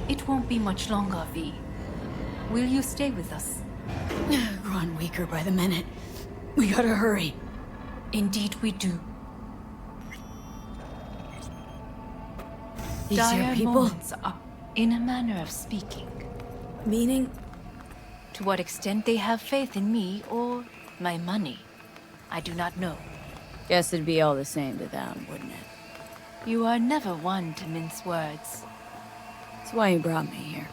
It won't be much longer, V. Will you stay with us? Growing weaker by the minute. We gotta hurry. Indeed we do. These here Dire people? moments are, in a manner of speaking. Meaning? To what extent they have faith in me or my money, I do not know. Guess it'd be all the same to them, wouldn't it? You are never one to mince words. That's why you brought me here.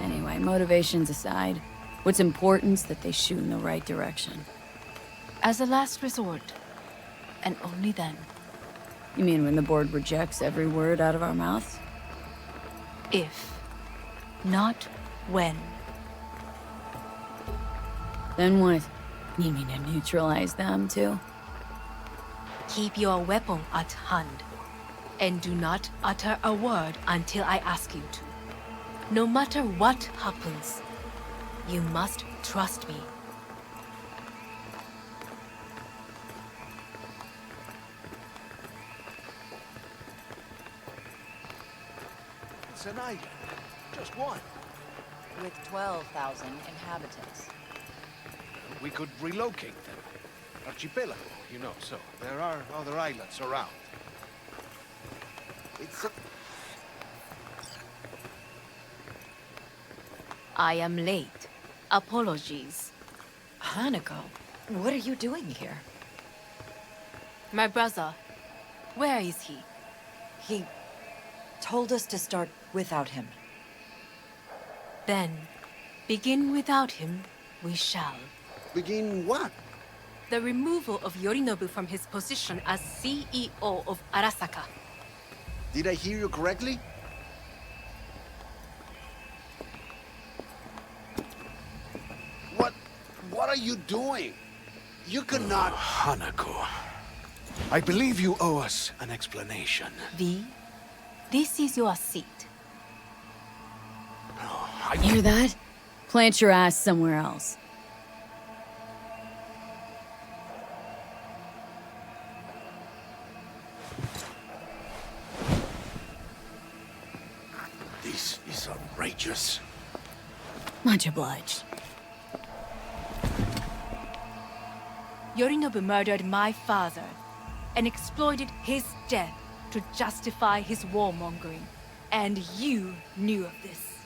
Anyway, motivations aside, what's important's that they shoot in the right direction. As a last resort, and only then. You mean when the board rejects every word out of our mouths? If, not when. Then what? You mean to neutralize them, too? Keep your weapon at hand, and do not utter a word until I ask you to. No matter what happens, you must trust me. It's an island. Just one. With 12,000 inhabitants. We could relocate them. Archipelago, you know, so there are other islands around. It's a... I am late. Apologies. Hanako, what are you doing here? My brother, where is he? He told us to start without him. Then, begin without him, we shall. Begin what? The removal of Yorinobu from his position as CEO of Arasaka. Did I hear you correctly? What are you doing? You cannot... Hanako, I believe you owe us an explanation. V, this is your seat. Hear that? Plant your ass somewhere else. This is outrageous. Much obliged. Yorinobu murdered my father and exploited his death to justify his warmongering. And you knew of this.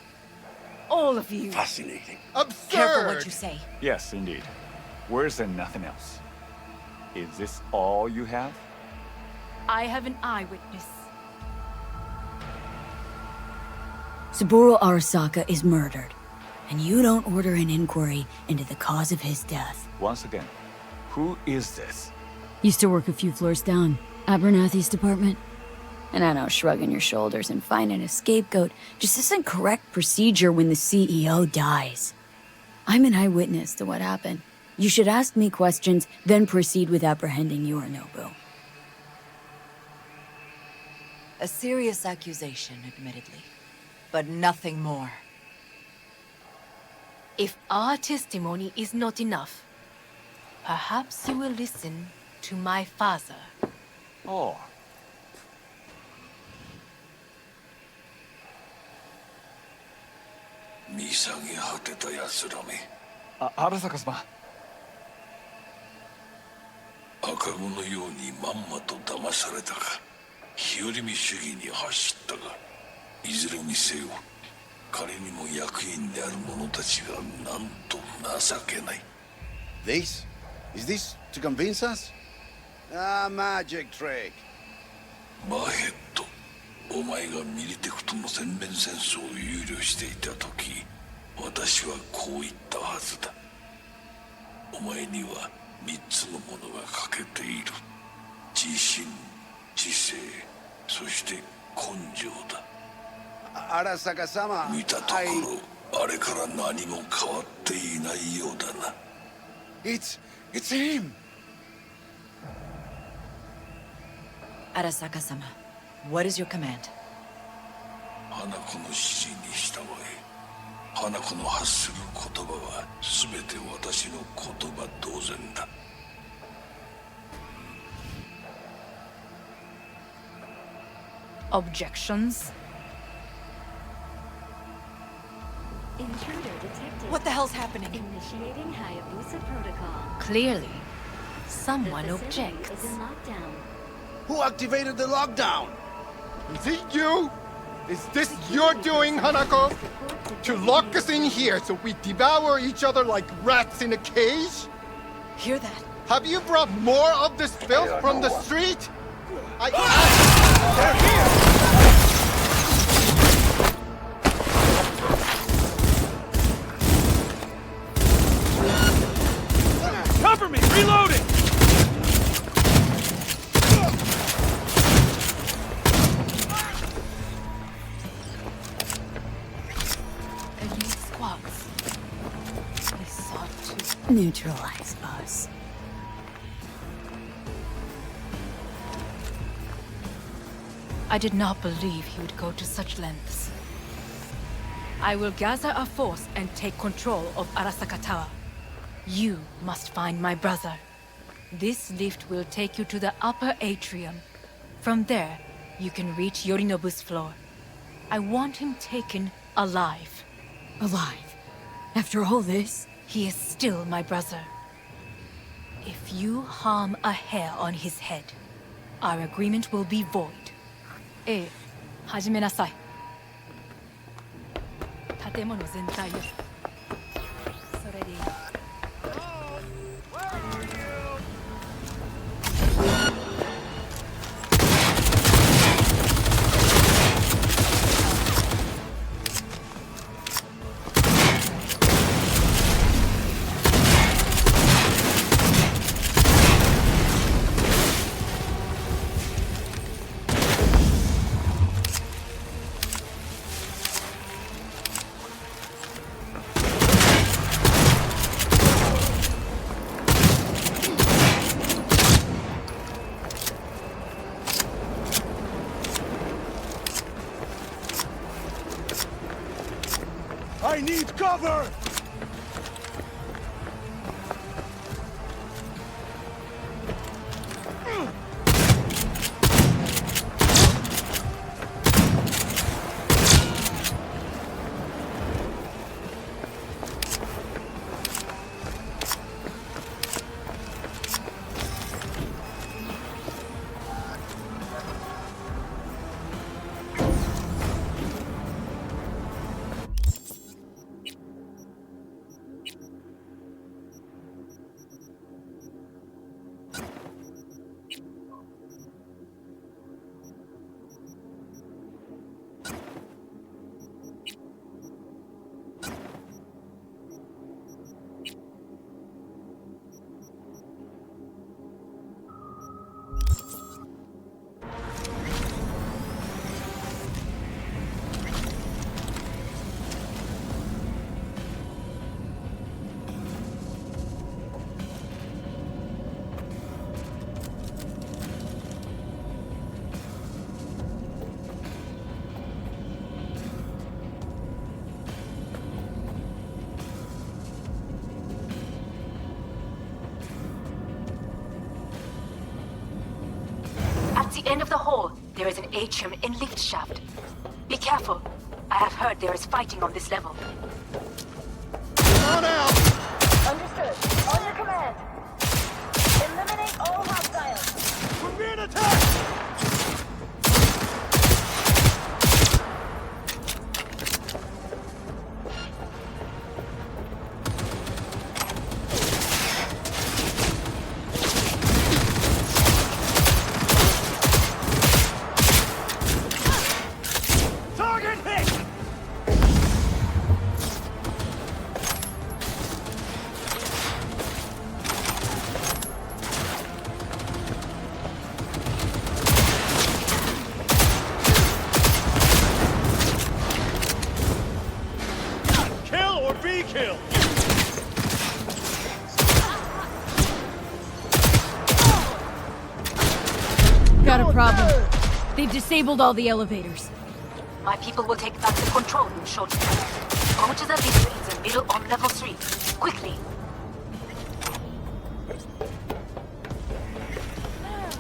All of you. Fascinating. Absurd! Careful what you say. Yes, indeed. Worse than nothing else. Is this all you have? I have an eyewitness. Saburo Arasaka is murdered, and you don't order an inquiry into the cause of his death. Once again, who is this? Used to work a few floors down, Abernathy's department. And I know shrugging your shoulders and finding a scapegoat just isn't correct procedure when the CEO dies. I'm an eyewitness to what happened. You should ask me questions, then proceed with apprehending Yorinobu. A serious accusation, admittedly. But nothing more. If our testimony is not enough, perhaps you will listen to my father. Oh. Arasaka様。赤子のようにまんまと騙されたか、日和見主義に走ったが、いずれにせよ、彼にも役員である者たちがなんと情けない。This? Is this to convince us? Ah, magic trick. マーヘッド、お前がミリテクとの全面戦争を憂慮していた時、私はこう言ったはずだ。お前には3つのものが欠けている。自信、知性、そして根性だ。Arasaka-sama, 見たところ、あれから何も変わっていないようだな。It's him! Arasaka-sama, what is your command? 花子の指示に従え。花子の発する言葉は全て私の言葉同然だ。Objections? Intruder detected. What the hell's happening? Initiating Hayabusa protocol. Clearly, someone The facility objects. is in lockdown. Who activated the lockdown? Is it you? Is this your doing, Hanako? To lock us in here so we devour each other like rats in a cage? Hear that? Have you brought more of this filth from the street? They're here! Cover me! Reloading! Elite squads. They sought to Neutralize us. I did not believe he would go to such lengths. I will gather a force and take control of Arasaka Tower. You must find my brother. This lift will take you to the upper atrium. From there, you can reach Yorinobu's floor. I want him taken alive. Alive? After all this? He is still my brother. If you harm a hair on his head, our agreement will be void. 始めなさい。建物全体を。それでいい。I need cover! At the end of the hall, there is an atrium in lift shaft. Be careful. I have heard there is fighting on this level. On out! Understood. On your command. Eliminate all hostiles. We're being attacked! Target hit! Kill or be killed! Got a problem. They've disabled all the elevators. My people will take back the control room shortly. Go to the lift in the middle on level 3. Quickly.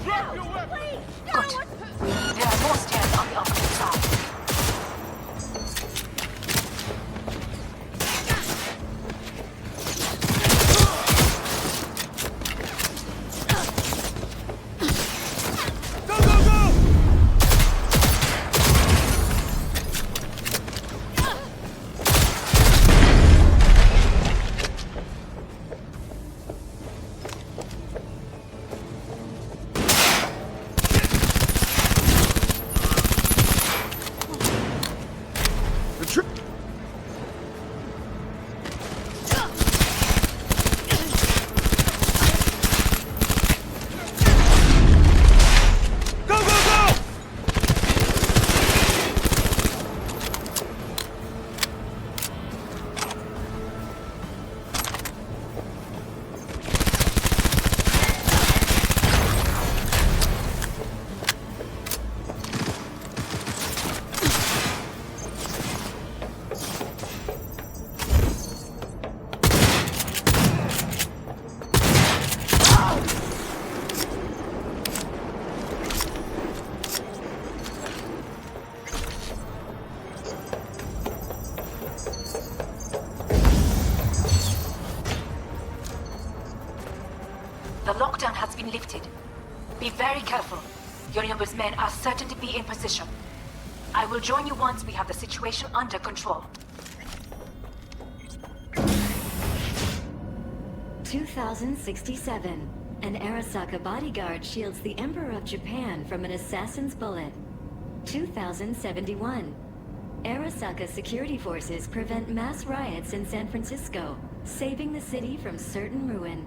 Drop your weapon! Good. There are more stairs on the opposite side. been lifted. Be very careful. Yorinobu's men are certain to be in position. I will join you once we have the situation under control. 2067. An Arasaka bodyguard shields the Emperor of Japan from an assassin's bullet. 2071. Arasaka security forces prevent mass riots in San Francisco, saving the city from certain ruin.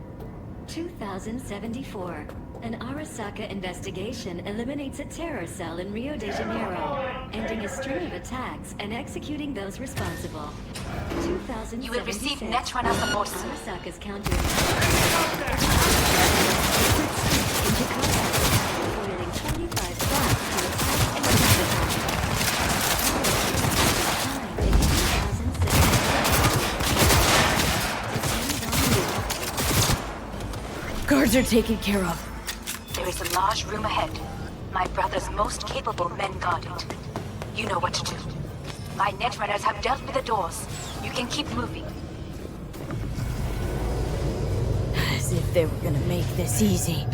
2074. An Arasaka investigation eliminates a terror cell in Rio de Janeiro, ending a string of attacks and executing those responsible. 2076. You will receive Netrunner support soon. Arasaka's counter in Jakarta, foiling 25 plots to attack and counterattack. Guards are taken care of. There is a large room ahead. My brother's most capable men guard it. You know what to do. My netrunners have dealt with the doors. You can keep moving. As if they were gonna make this easy.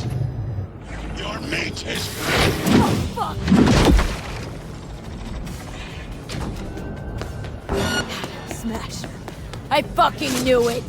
Your mate is... Oh, fuck! Smash. I fucking knew it!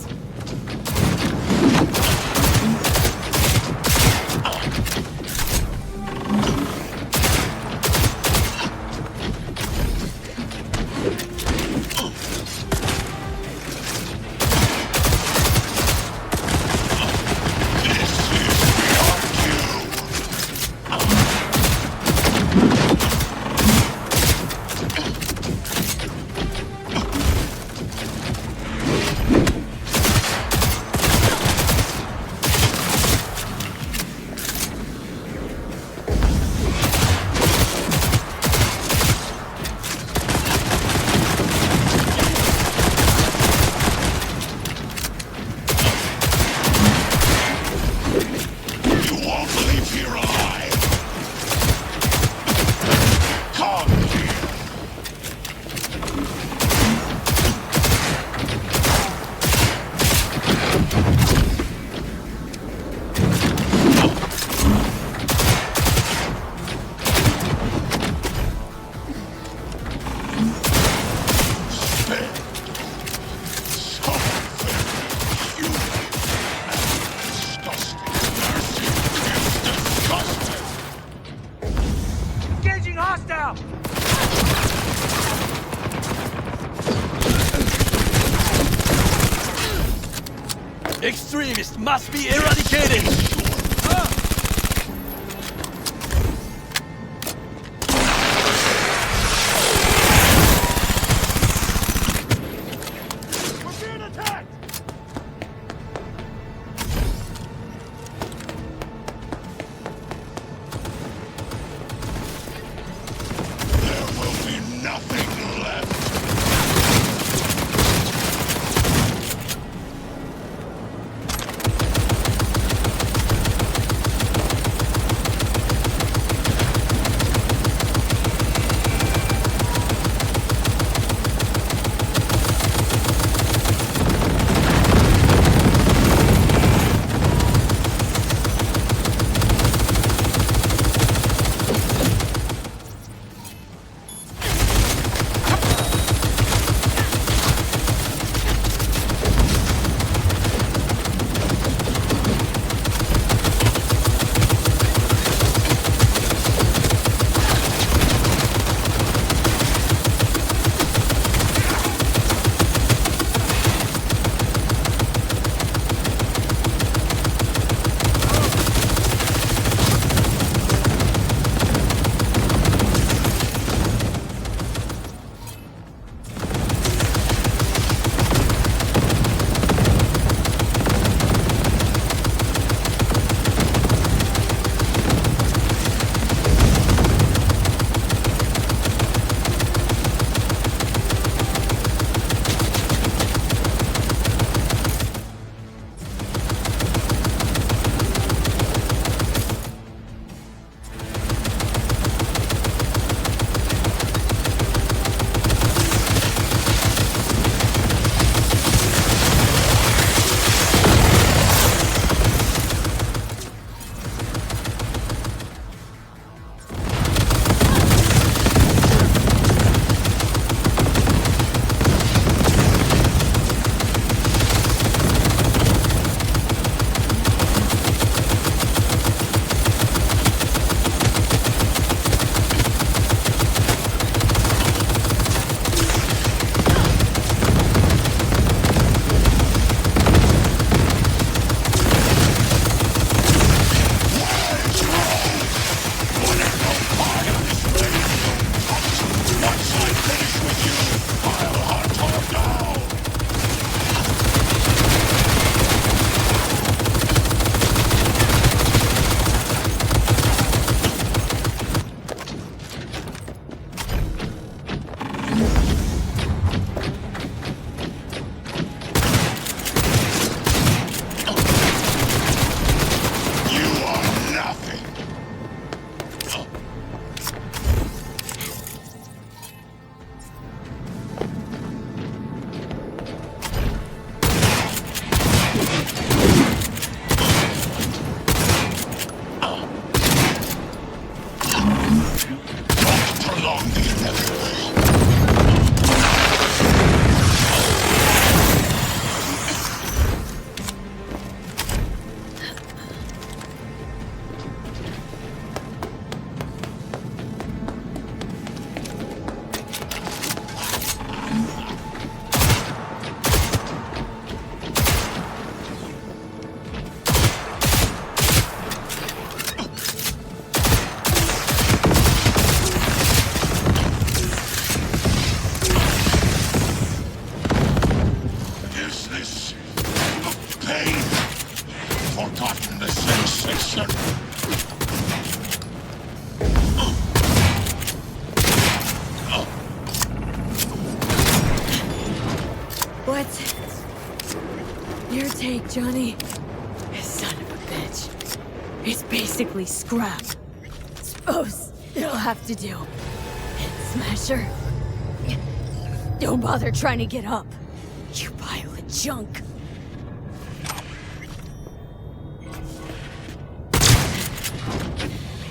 Extremists must be eradicated! take, Johnny? Son of a bitch. It's basically scrap. Suppose it'll have to do. And Smasher, don't bother trying to get up. You pile of junk.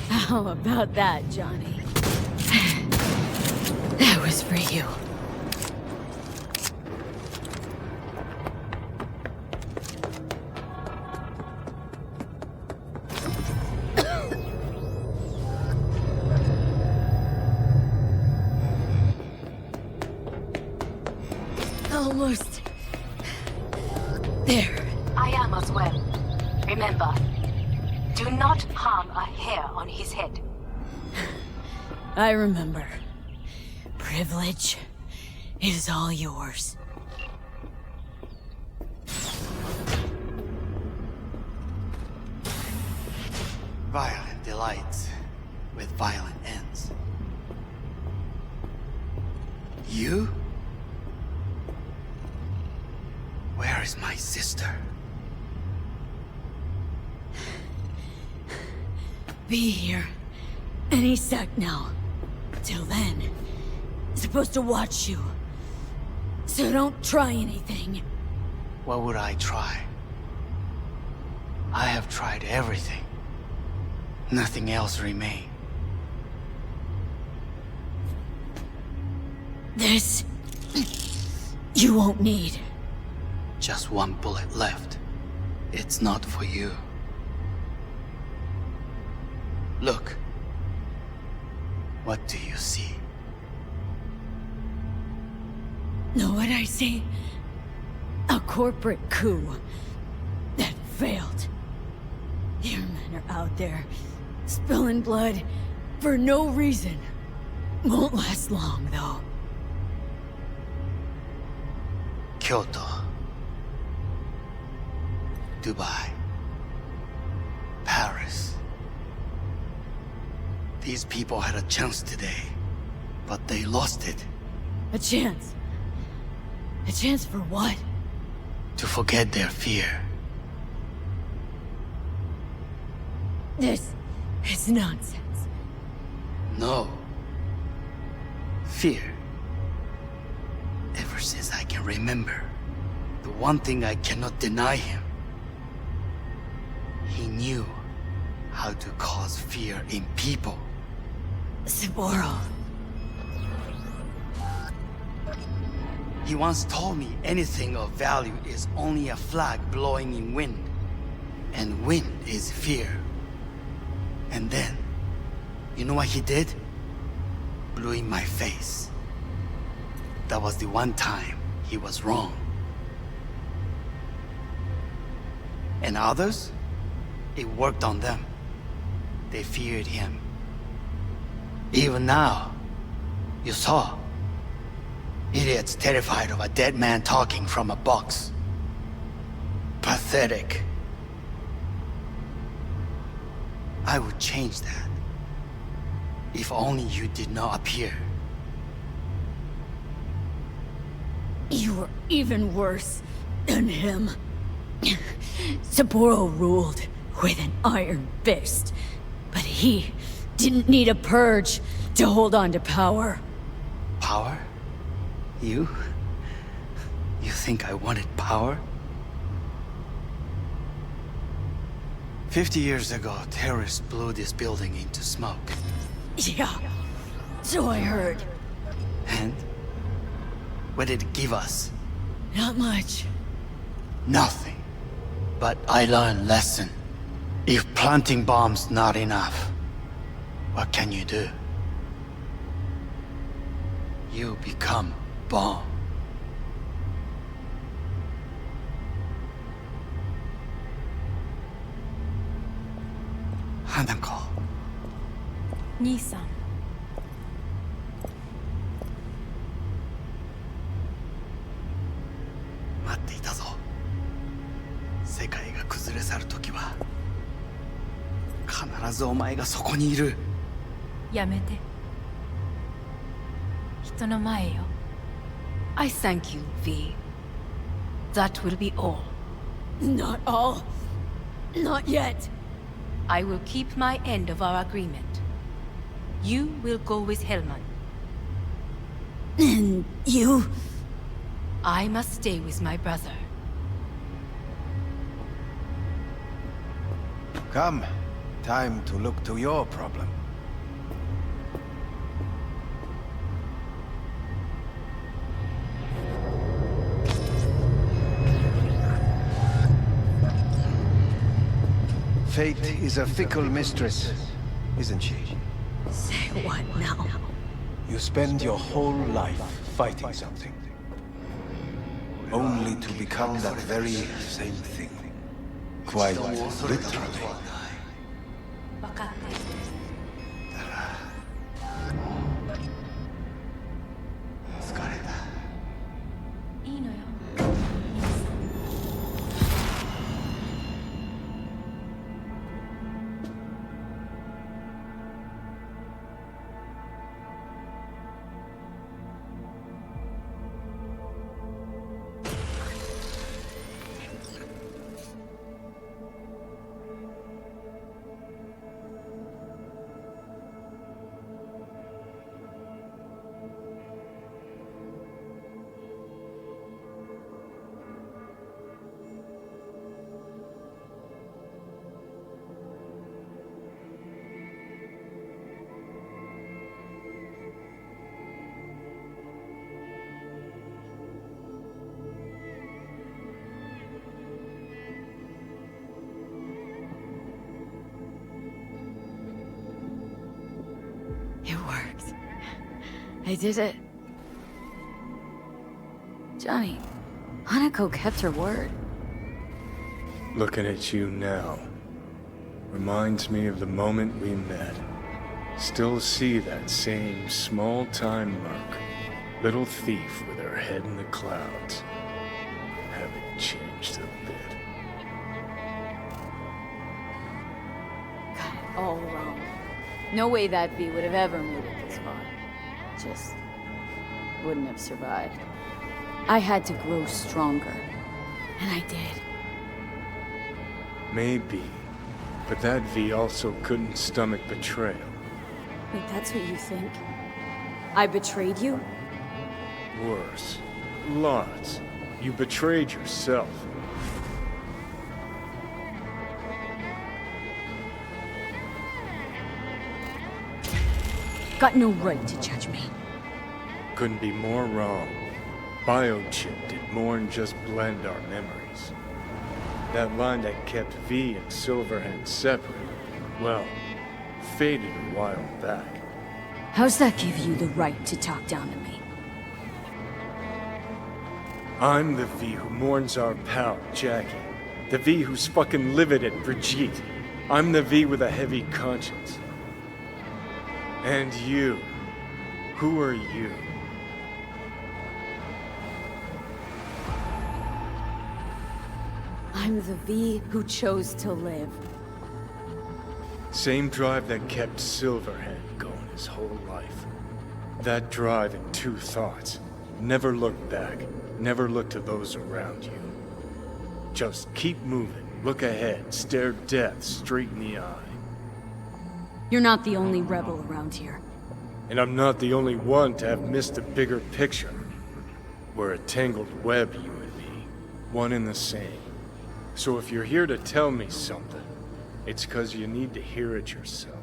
How about that, Johnny? That was for you. Almost there. I am as well. Remember, do not harm a hair on his head. I remember. Privilege is all yours. Violent delights with violent ends. You? Where is my sister? Be here any sec now. Till then, supposed to watch you. So don't try anything. What would I try? I have tried everything. Nothing else remains. This... you won't need. Just one bullet left. It's not for you. Look. What do you see? Know what I see? A corporate coup that failed. Your men are out there, spilling blood for no reason. Won't last long, though. Kyoto. Dubai. Paris. These people had a chance today, but they lost it. A chance? A chance for what? To forget their fear. This is nonsense. No. Fear. Ever since I can remember, the one thing I cannot deny him. He knew how to cause fear in people. Sapporo. He once told me anything of value is only a flag blowing in wind. And wind is fear. And then, you know what he did? Blew in my face. That was the one time he was wrong. And others? It worked on them. They feared him. Even now, you saw. Idiots terrified of a dead man talking from a box. Pathetic. I would change that. If only you did not appear. You were even worse than him. Sapporo ruled with an iron fist, but he didn't need a purge to hold on to power. Power? You? You think I wanted power? 50 years ago, terrorists blew this building into smoke. Yeah, so I heard. And? What did it give us? Not much. Nothing. But I learned lesson. If planting bombs not enough, what can you do? You become bomb. Hanako. 兄さん。待っていたぞ。世界が崩れ去る時は必ずお前がそこにいる。やめて。人の前よ。I thank you, V. That will be all. Not all. Not yet. I will keep my end of our agreement. You will go with Hellman. And you? I must stay with my brother. Come. Time to look to your problem. Fate is a fickle mistress, isn't she? Say what now? You spend your whole life fighting something, only to become that very same thing. Quite literally. 分かっている。いいのよ。It worked. I did it. Johnny, Hanako kept her word. Looking at you now reminds me of the moment we met. Still see that same small-time merc. Little thief with her head in the clouds. Haven't changed a bit. Got it all wrong. No way that V would have ever made it this far. Just wouldn't have survived. I had to grow stronger. And I did. Maybe. But that V also couldn't stomach betrayal. Wait, that's what you think? I betrayed you? Worse. Lots. You betrayed yourself. Got no right to judge me. Couldn't be more wrong. Biochip did more than just blend our memories. That line that kept V and Silverhand separate, well, faded a while back. How's that give you the right to talk down to me? I'm the V who mourns our pal, Jackie. The V who's fucking livid at Brigitte. I'm the V with a heavy conscience. And you. Who are you? I'm the V who chose to live. Same drive that kept Silverhand going his whole life. That drive and two thoughts. Never look back. Never look to those around you. Just keep moving. Look ahead. Stare death straight in the eye. You're not the only rebel around here. And I'm not the only one to have missed the bigger picture. We're a tangled web, you and me. One and the same. So if you're here to tell me something, it's 'cause you need to hear it yourself.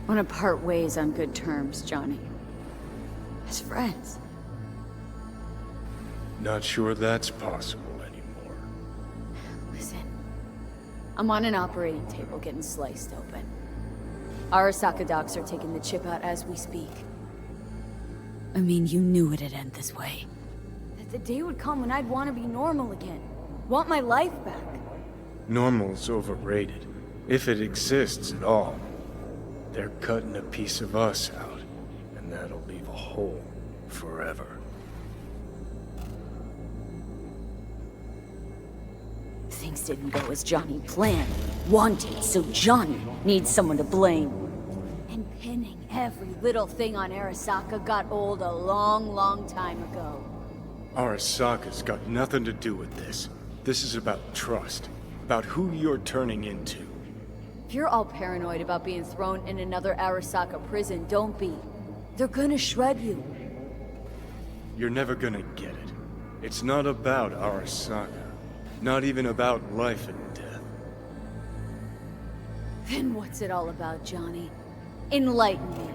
Wanna part ways on good terms, Johnny. As friends. Not sure that's possible anymore. Listen. I'm on an operating table getting sliced open. Arasaka docs are taking the chip out as we speak. I mean, you knew it'd end this way. That the day would come when I'd want to be normal again. Want my life back. Normal's overrated. If it exists at all. They're cutting a piece of us out, and that'll leave a hole forever. Things didn't go as Johnny planned. Wanted, so Johnny needs someone to blame. And pinning every little thing on Arasaka got old a long, long time ago. Arasaka's got nothing to do with this. This is about trust. About who you're turning into. If you're all paranoid about being thrown in another Arasaka prison, don't be. They're gonna shred you. You're never gonna get it. It's not about Arasaka. Not even about life and death. Then what's it all about, Johnny? Enlighten me.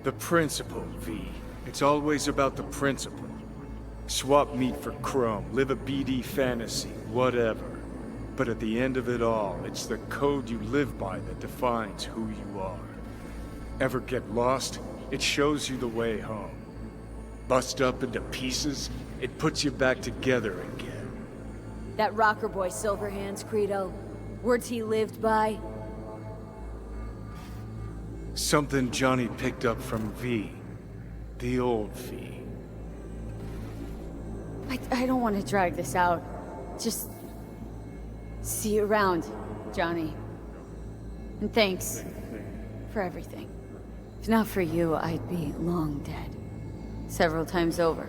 The principle, V. It's always about the principle. Swap meat for chrome, live a BD fantasy, whatever. But at the end of it all, it's the code you live by that defines who you are. Ever get lost? It shows you the way home. Bust up into pieces, it puts you back together again. That rocker boy Silverhand's credo. Words he lived by. Something Johnny picked up from V. The old V. I don't want to drag this out. Just... see you around, Johnny. And thanks for everything. If not for you, I'd be long dead. Several times over.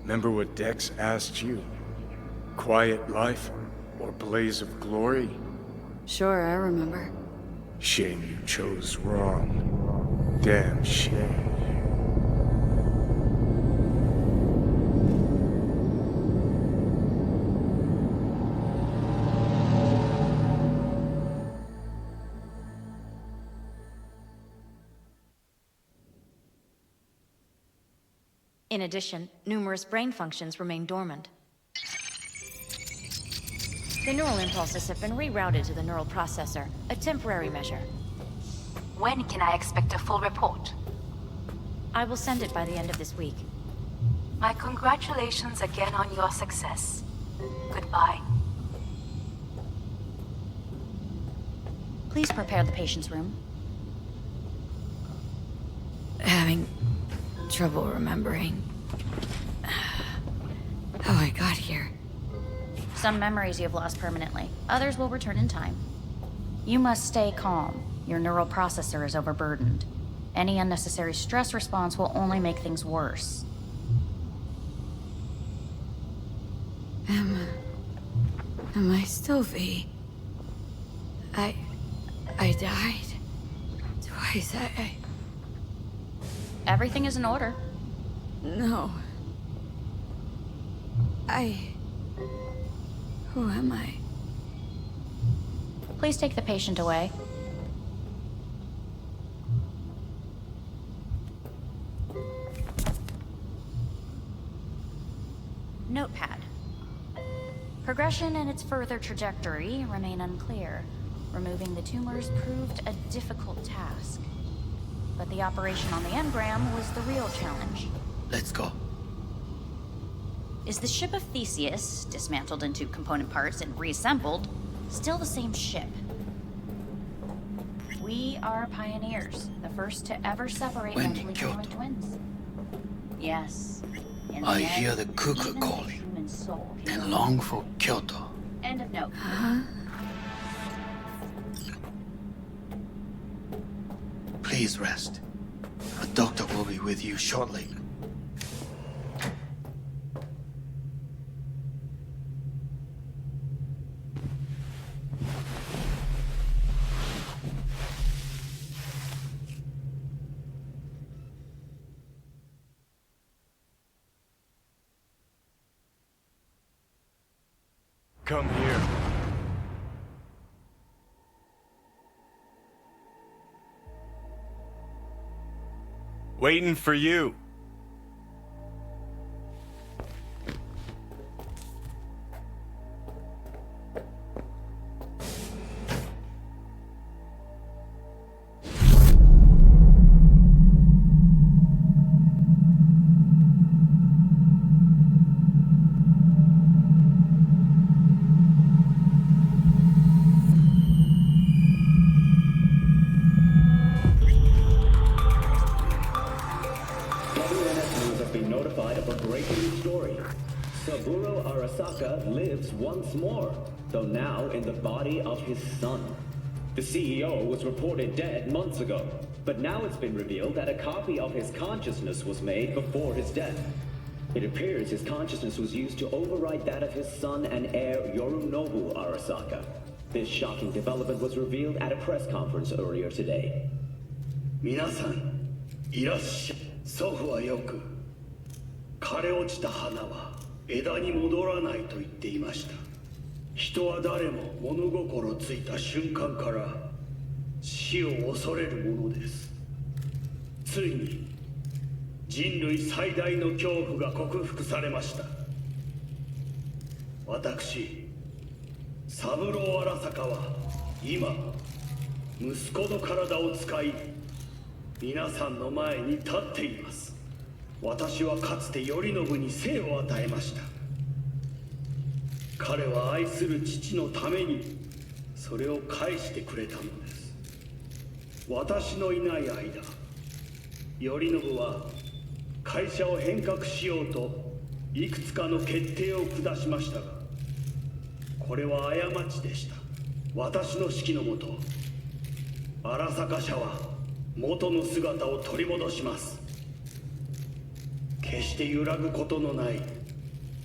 Remember what Dex asked you? Quiet life or blaze of glory? Sure, I remember. Shame you chose wrong. Damn shame. In addition, numerous brain functions remain dormant. The neural impulses have been rerouted to the neural processor, a temporary measure. When can I expect a full report? I will send it by the end of this week. My congratulations again on your success. Goodbye. Please prepare the patient's room. Having trouble remembering how I got here. Some memories you have lost permanently. Others will return in time. You must stay calm. Your neural processor is overburdened. Any unnecessary stress response will only make things worse. Am I still V? I died twice. Everything is in order. No. Who am I? Please take the patient away. Notepad. Progression and its further trajectory remain unclear. Removing the tumors proved a difficult task. But the operation on the engram was the real challenge. Let's go. Is the ship of Theseus, dismantled into component parts and reassembled, still the same ship? We are pioneers, the first to ever separate mentally congruent twins. Yes. I hear the cuckoo calling and long for Kyoto. End of note. Please rest. A doctor will be with you shortly. Come here. Waiting for you. Saburo Arasaka lives once more, though now in the body of his son. The CEO was reported dead months ago, but now it's been revealed that a copy of his consciousness was made before his death. It appears his consciousness was used to override that of his son and heir Yorinobu Arasaka. This shocking development was revealed at a press conference earlier today. 皆さん、いらっしゃい。祖父はよく、枯れ落ちた花は枝に戻らないと言っていました。人は誰も物心ついた瞬間から死を恐れるものです。ついに人類最大の恐怖が克服されました。私、三郎荒坂は今息子の体を使い皆さんの前に立っています。私はかつて頼信に生を与えました。彼は愛する父のためにそれを返してくれたのです。私のいない間、頼信は会社を変革しようといくつかの決定を下しましたが、これは過ちでした。私の指揮のもと、荒坂社は元の姿を取り戻します。決して揺らぐことのない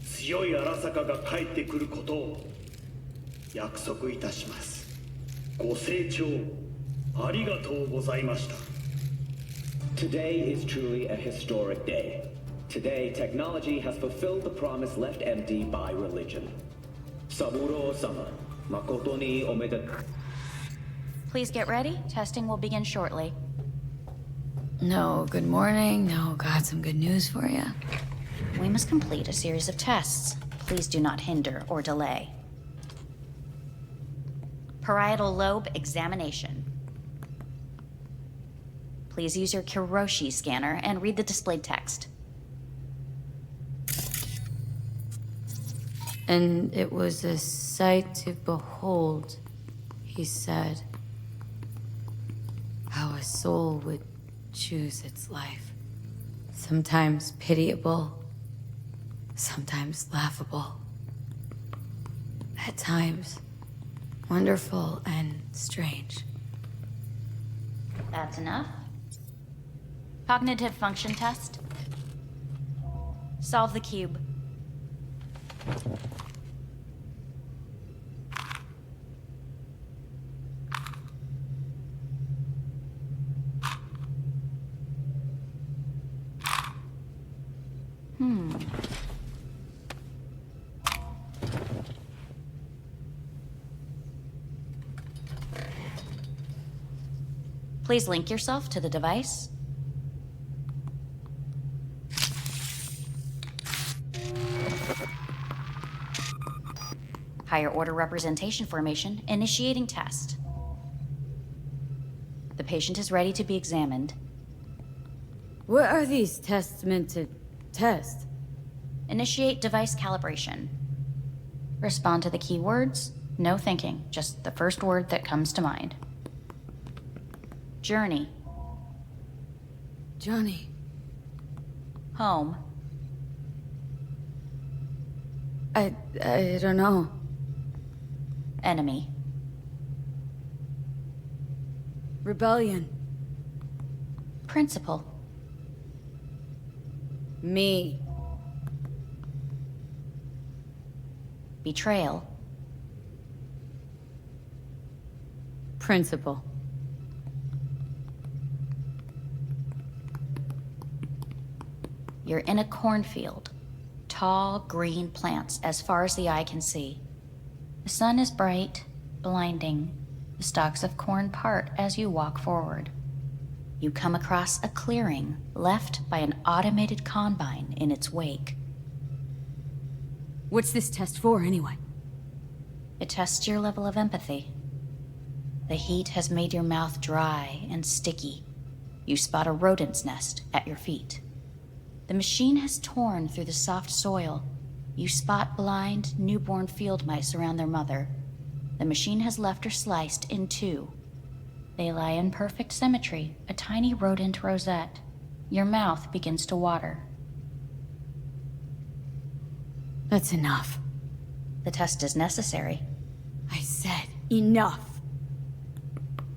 強い荒坂が帰ってくることを約束いたします。ご清聴ありがとうございました。Today is truly a historic day. Today, technology has fulfilled the promise left empty by religion. Saburo-sama, makoto ni omedetou. Please get ready. Testing will begin shortly. No, good morning. No, got some good news for you. We must complete a series of tests. Please do not hinder or delay. Parietal lobe examination. Please use your Kiroshi scanner and read the displayed text. And it was a sight to behold, he said, how a soul would choose its life. Sometimes pitiable, sometimes laughable. At times, wonderful and strange. That's enough. Cognitive function test. Solve the cube. Please link yourself to the device. Higher order representation formation, initiating test. The patient is ready to be examined. What are these tests meant to test? Initiate device calibration. Respond to the keywords. No thinking, just the first word that comes to mind. Journey. Johnny. Home. I don't know. Enemy. Rebellion. Principal. Me. Betrayal. Principal. You're in a cornfield. Tall, green plants as far as the eye can see. The sun is bright, blinding. The stalks of corn part as you walk forward. You come across a clearing left by an automated combine in its wake. What's this test for, anyway? It tests your level of empathy. The heat has made your mouth dry and sticky. You spot a rodent's nest at your feet. The machine has torn through the soft soil. You spot blind, newborn field mice around their mother. The machine has left her sliced in two. They lie in perfect symmetry, a tiny rodent rosette. Your mouth begins to water. That's enough. The test is necessary. I said enough.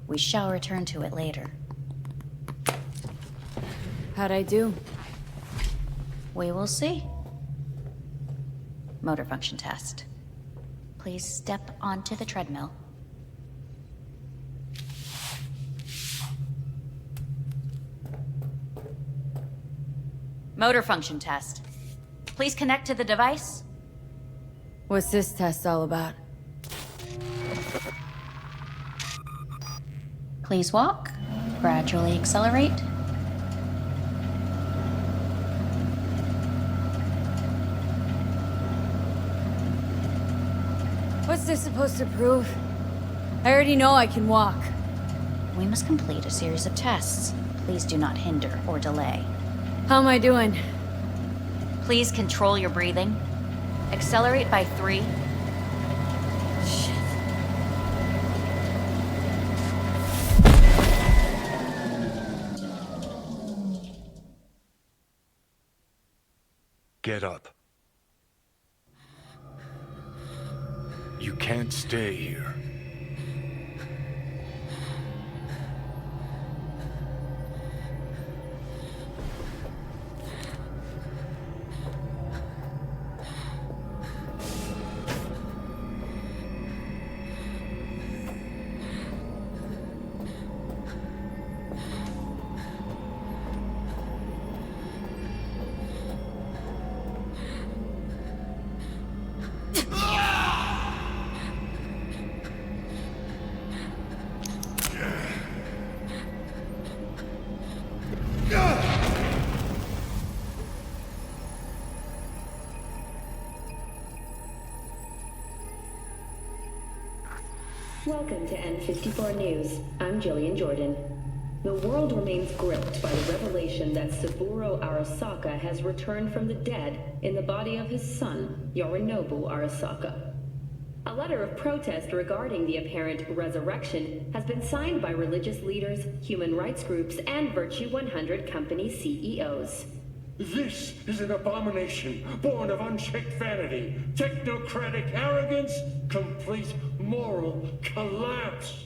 We shall return to it later. How'd I do? We will see. Motor function test. Please step onto the treadmill. Motor function test. Please connect to the device. What's this test all about? Please walk. Gradually accelerate. What's this supposed to prove? I already know I can walk. We must complete a series of tests. Please do not hinder or delay. How am I doing? Please control your breathing. Accelerate by 3. Shit. Get up. You can't stay here. Welcome to N54 News. I'm Jillian Jordan. The world remains gripped by the revelation that Saburo Arasaka has returned from the dead in the body of his son, Yorinobu Arasaka. A letter of protest regarding the apparent resurrection has been signed by religious leaders, human rights groups, and Virtue 100 company CEOs. This is an abomination born of unchecked vanity, technocratic arrogance, complete moral collapse.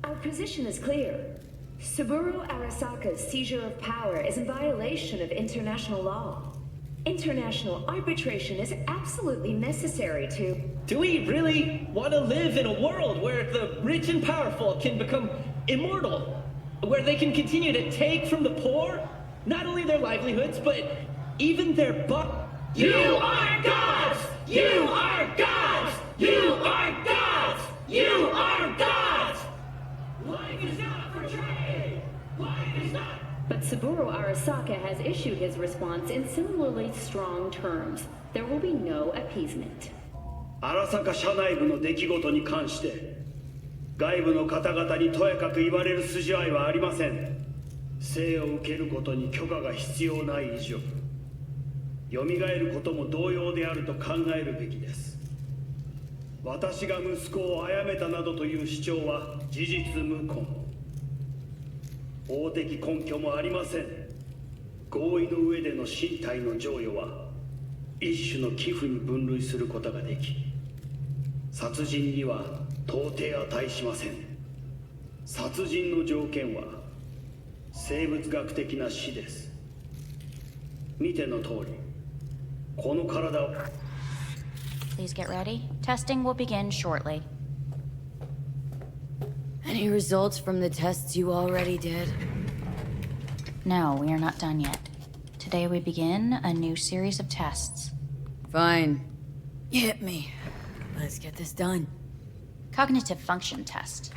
Our position is clear. Saburo Arasaka's seizure of power is in violation of international law. International arbitration is absolutely necessary to... Do we really want to live in a world where the rich and powerful can become immortal? Where they can continue to take from the poor? Not only their livelihoods, but even their You are gods! You are gods! You are gods! You are gods! Life is not for trade! Life is not... But Saburo Arasaka has issued his response in similarly strong terms. There will be no appeasement. 荒坂社内部の出来事に関して外部の方々にとやかく言われる筋合いはありません。生を受けることに許可が必要ない以上蘇ることも同様であると考えるべきです。私が息子を殺めたなどという主張は事実無根。法的根拠もありません。合意の上での身体の贈与は一種の寄付に分類することができ殺人には到底値しません。殺人の条件は生物学的な死です。見ての通りこの体を Please get ready. Testing will begin shortly. Any results from the tests you already did? No, we are not done yet. Today we begin a new series of tests. Fine. Hit me. Let's get this done. Cognitive function test.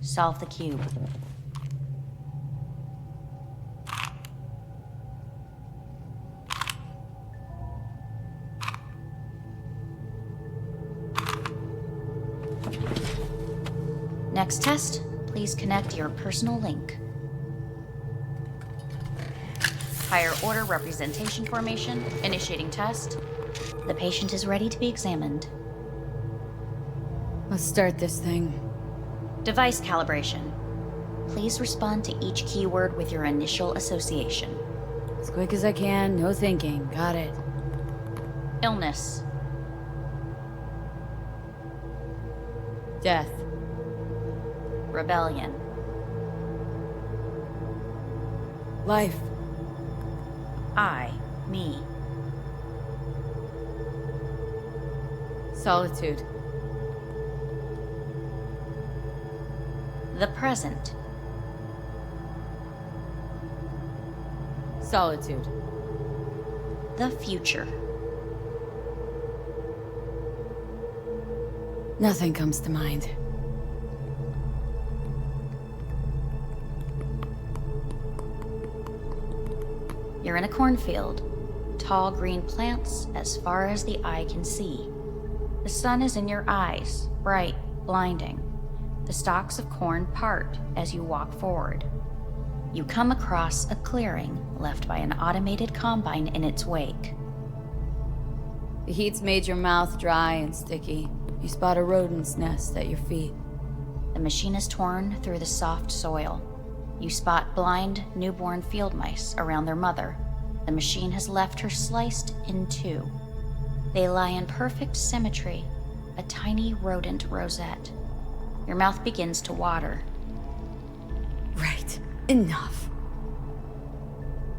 Solve the cube. Next test, please connect your personal link. Higher order representation formation, initiating test. The patient is ready to be examined. Let's start this thing. Device calibration. Please respond to each keyword with your initial association. As quick as I can, no thinking. Got it. Illness. Death. Rebellion. Life. I. Me. Solitude. The present. Solitude. The future. Nothing comes to mind. You're in a cornfield. Tall green plants as far as the eye can see. The sun is in your eyes, bright, blinding. The stalks of corn part as you walk forward. You come across a clearing left by an automated combine in its wake. The heat's made your mouth dry and sticky. You spot a rodent's nest at your feet. The machine is torn through the soft soil. You spot blind, newborn field mice around their mother. The machine has left her sliced in two. They lie in perfect symmetry, a tiny rodent rosette. Your mouth begins to water. Right. Enough.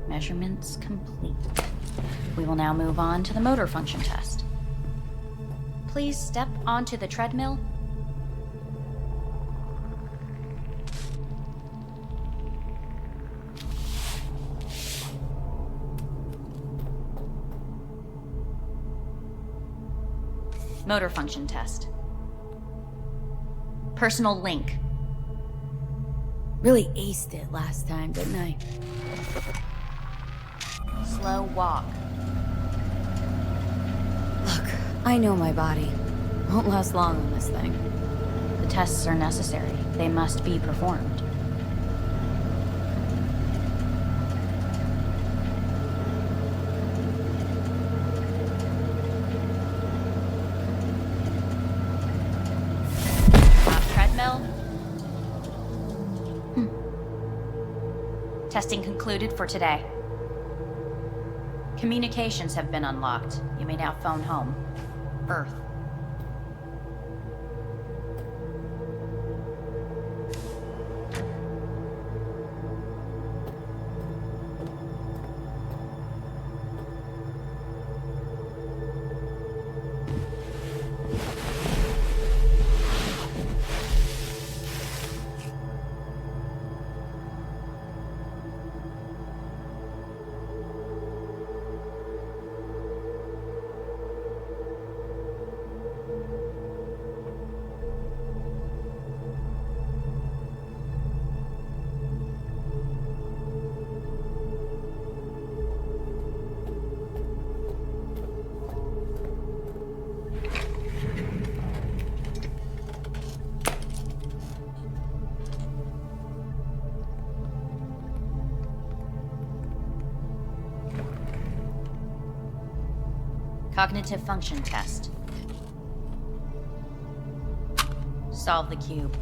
Measurements complete. We will now move on to the motor function test. Please step onto the treadmill. Motor function test. Personal link. Really aced it last time, didn't I? Slow walk. Look, I know my body. Won't last long on this thing. The tests are necessary. They must be performed. Treadmill. Testing concluded for today. Communications have been unlocked. You may now phone home. Earth. Cognitive function test. Solve the cube.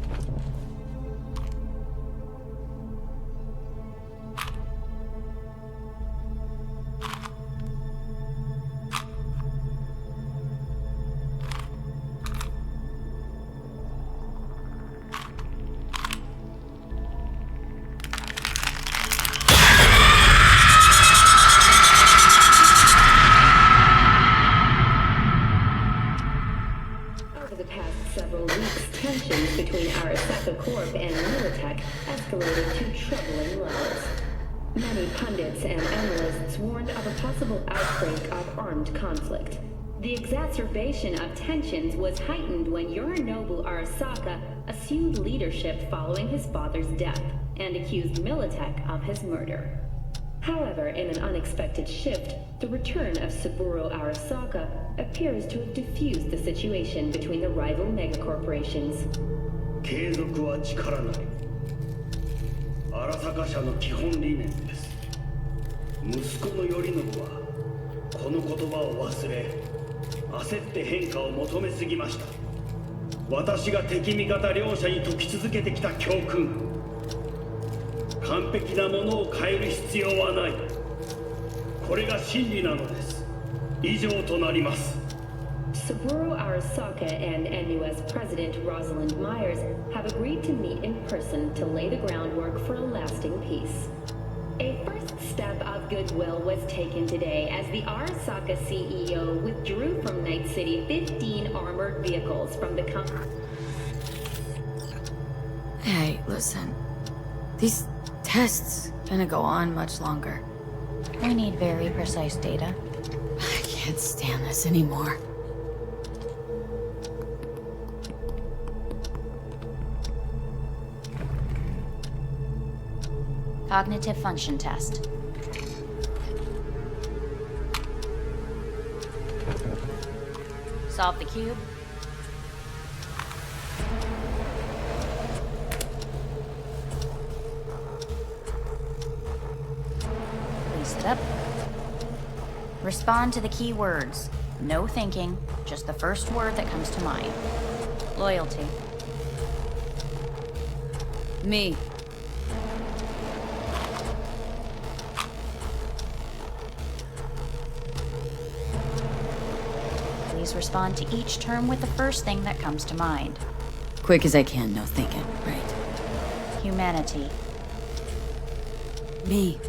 Conflict. The exacerbation of tensions was heightened when Yorinobu Arasaka assumed leadership following his father's death and accused Militech of his murder. However, in an unexpected shift, the return of Saburo Arasaka appears to have diffused the situation between the rival megacorporations. 継続は力なり。荒坂社の基本理念です。息子の頼信はこの言葉を忘れ、焦って変化を求めすぎました。私が敵味方両者に説き続けてきた教訓。完璧なものを変える必要はない。これが真理なのです。以上となります。 Saburo Arasaka and NUS President Rosalind Myers have agreed to meet in person to lay the groundwork for a lasting peace. A first step of goodwill was taken today as the Arasaka CEO withdrew from Night City 15 armored vehicles from the Hey, listen. These tests gonna go on much longer. We need very precise data. I can't stand this anymore. Cognitive function test. Solve the cube. Please sit up. Respond to the key words. No thinking, just the first word that comes to mind. Loyalty. Me. Please respond to each term with the first thing that comes to mind. Quick as I can, no thinking. Right. Humanity. Me.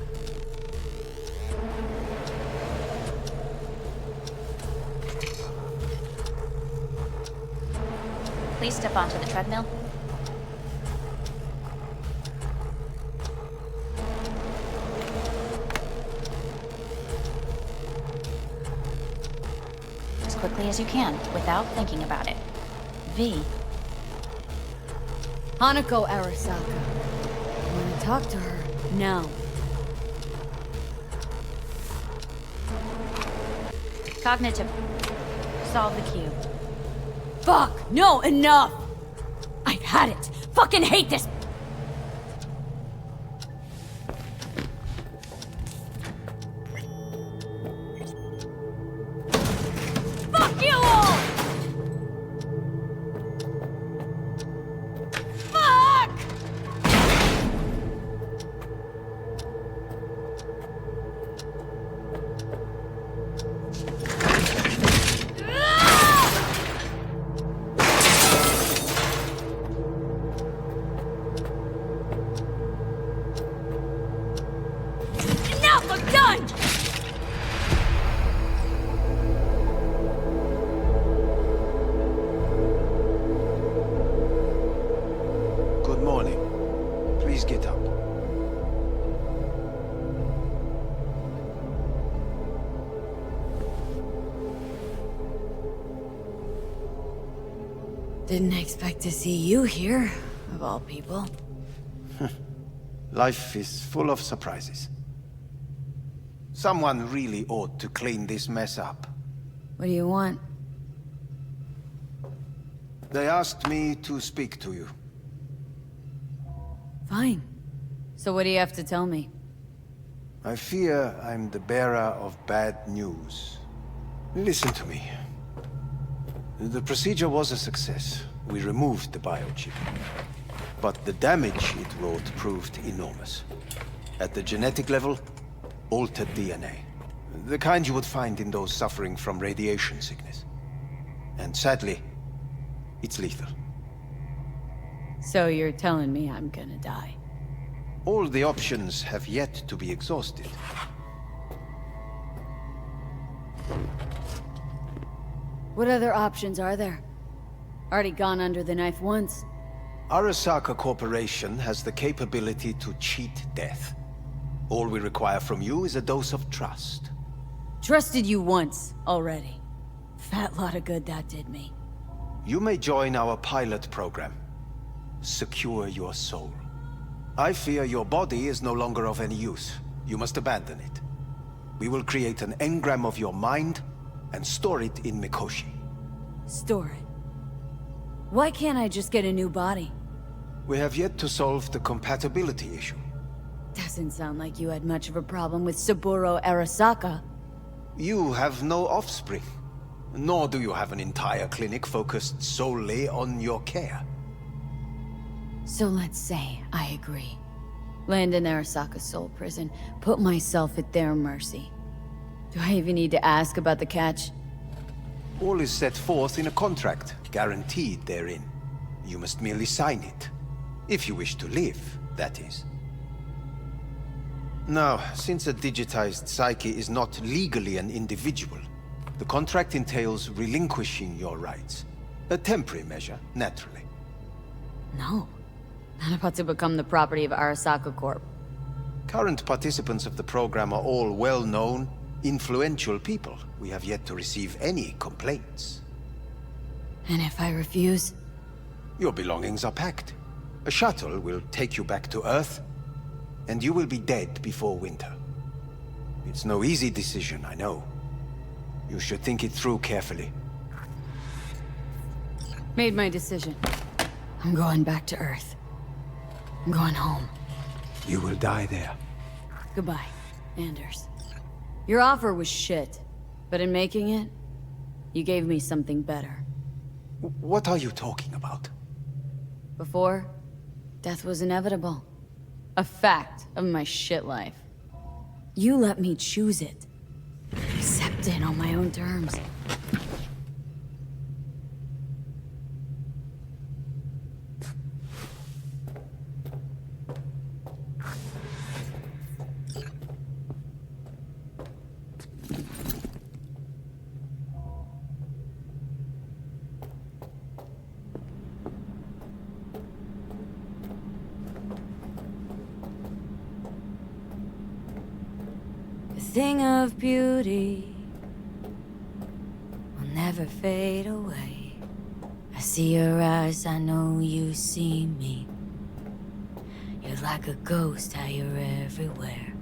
Please step onto the treadmill. As quickly as you can, without thinking about it. V. Hanako Arasaka. I want to talk to her now. Cognitive. Solve the cube. Fuck! No, enough! I've had it! Fucking hate this! Fuck you all! Fuck! Enough! I'm done! Good morning. Please get up. Didn't expect to see you here, of all people. Life is full of surprises. Someone really ought to clean this mess up. What do you want? They asked me to speak to you. Fine. So what do you have to tell me? I fear I'm the bearer of bad news. Listen to me. The procedure was a success. We removed the biochip. But the damage it wrought proved enormous. At the genetic level, altered DNA. The kind you would find in those suffering from radiation sickness. And sadly, it's lethal. So you're telling me I'm gonna die? All the options have yet to be exhausted. What other options are there? Already gone under the knife once. Arasaka Corporation has the capability to cheat death. All we require from you is a dose of trust. Trusted you once, already. Fat lot of good that did me. You may join our pilot program. Secure your soul. I fear your body is no longer of any use. You must abandon it. We will create an engram of your mind and store it in Mikoshi. Store it? Why can't I just get a new body? We have yet to solve the compatibility issue. Doesn't sound like you had much of a problem with Saburo Arasaka. You have no offspring. Nor do you have an entire clinic focused solely on your care. So let's say I agree. Land in Arasaka's soul prison, put myself at their mercy. Do I even need to ask about the catch? All is set forth in a contract, guaranteed therein. You must merely sign it. If you wish to live, that is. Now, since a digitized psyche is not legally an individual, the contract entails relinquishing your rights. A temporary measure, naturally. No. Not about to become the property of Arasaka Corp. Current participants of the program are all well-known, influential people. We have yet to receive any complaints. And if I refuse? Your belongings are packed. A shuttle will take you back to Earth, and you will be dead before winter. It's no easy decision, I know. You should think it through carefully. Made my decision. I'm going back to Earth. I'm going home. You will die there. Goodbye, Anders. Your offer was shit, but in making it, you gave me something better. What are you talking about? Before, death was inevitable. A fact of my shit life. You let me choose it. Accept it on my own terms. Thing of beauty will never fade away. I see your eyes, I know you see me. You're like a ghost, how you're everywhere.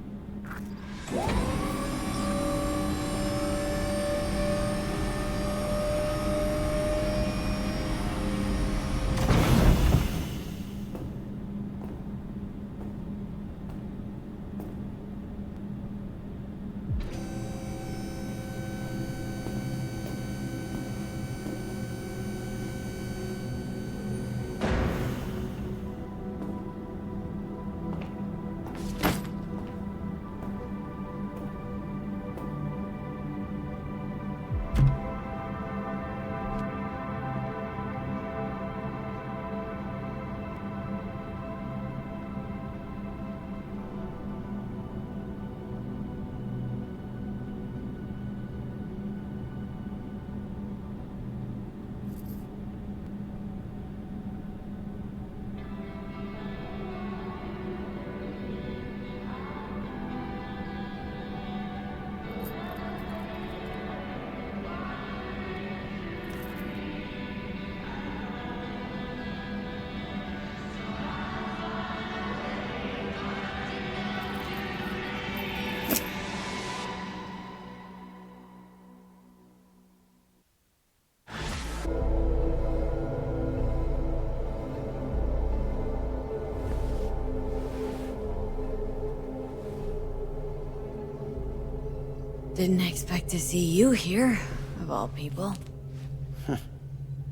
Didn't expect to see you here, of all people.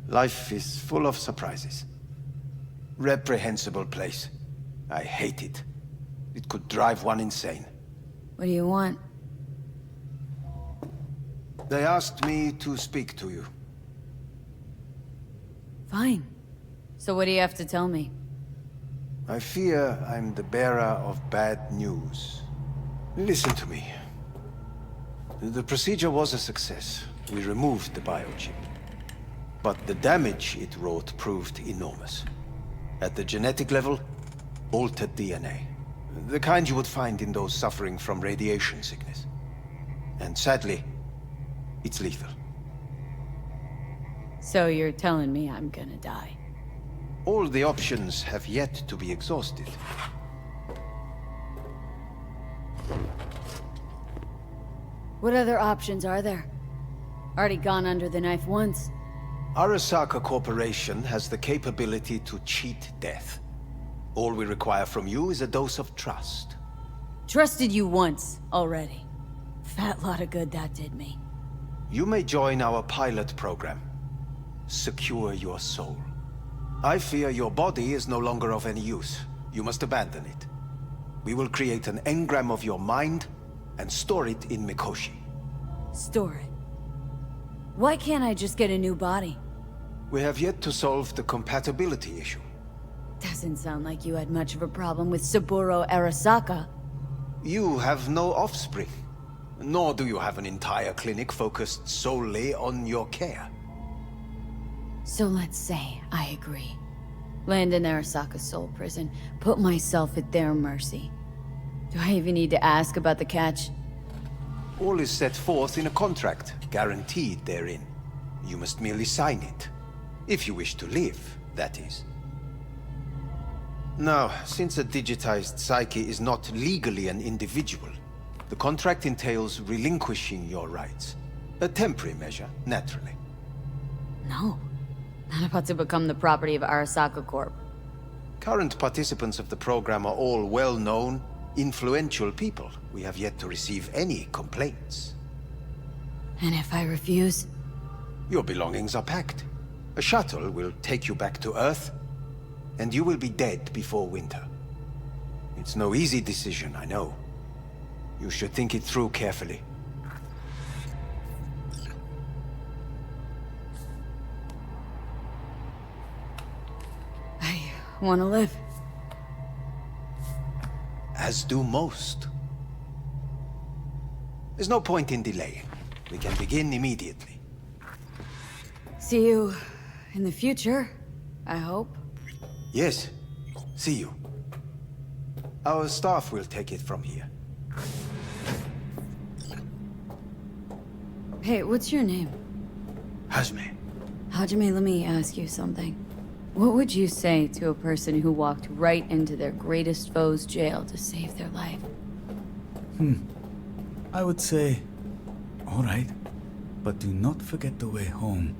Life is full of surprises. Reprehensible place. I hate it. It could drive one insane. What do you want? They asked me to speak to you. Fine. So what do you have to tell me? I fear I'm the bearer of bad news. Listen to me. The procedure was a success. We removed the biochip. But the damage it wrought proved enormous. At the genetic level, altered DNA. The kind you would find in those suffering from radiation sickness. And sadly, it's lethal. So you're telling me I'm gonna die? All the options have yet to be exhausted. What other options are there? Already gone under the knife once. Arasaka Corporation has the capability to cheat death. All we require from you is a dose of trust. Trusted you once, already. Fat lot of good that did me. You may join our pilot program. Secure your soul. I fear your body is no longer of any use. You must abandon it. We will create an engram of your mind and store it in Mikoshi. Store it. Why can't I just get a new body? We have yet to solve the compatibility issue. Doesn't sound like you had much of a problem with Saburo Arasaka. You have no offspring, nor do you have an entire clinic focused solely on your care. So let's say I agree. Land in Arasaka's soul prison, put myself at their mercy. Do I even need to ask about the catch? All is set forth in a contract, guaranteed therein. You must merely sign it. If you wish to live, that is. Now, since a digitized psyche is not legally an individual, the contract entails relinquishing your rights. A temporary measure, naturally. No. Not about to become the property of Arasaka Corp. Current participants of the program are all well-known, influential people. We have yet to receive any complaints. And if I refuse? Your belongings are packed. A shuttle will take you back to Earth, and you will be dead before winter. It's no easy decision, I know. You should think it through carefully. I want to live. As do most. There's no point in delaying. We can begin immediately. See you in the future, I hope. Yes. See you. Our staff will take it from here. Hey, what's your name? Hajime. Hajime, let me ask you something. What would you say to a person who walked right into their greatest foe's jail to save their life? I would say, all right, but do not forget the way home.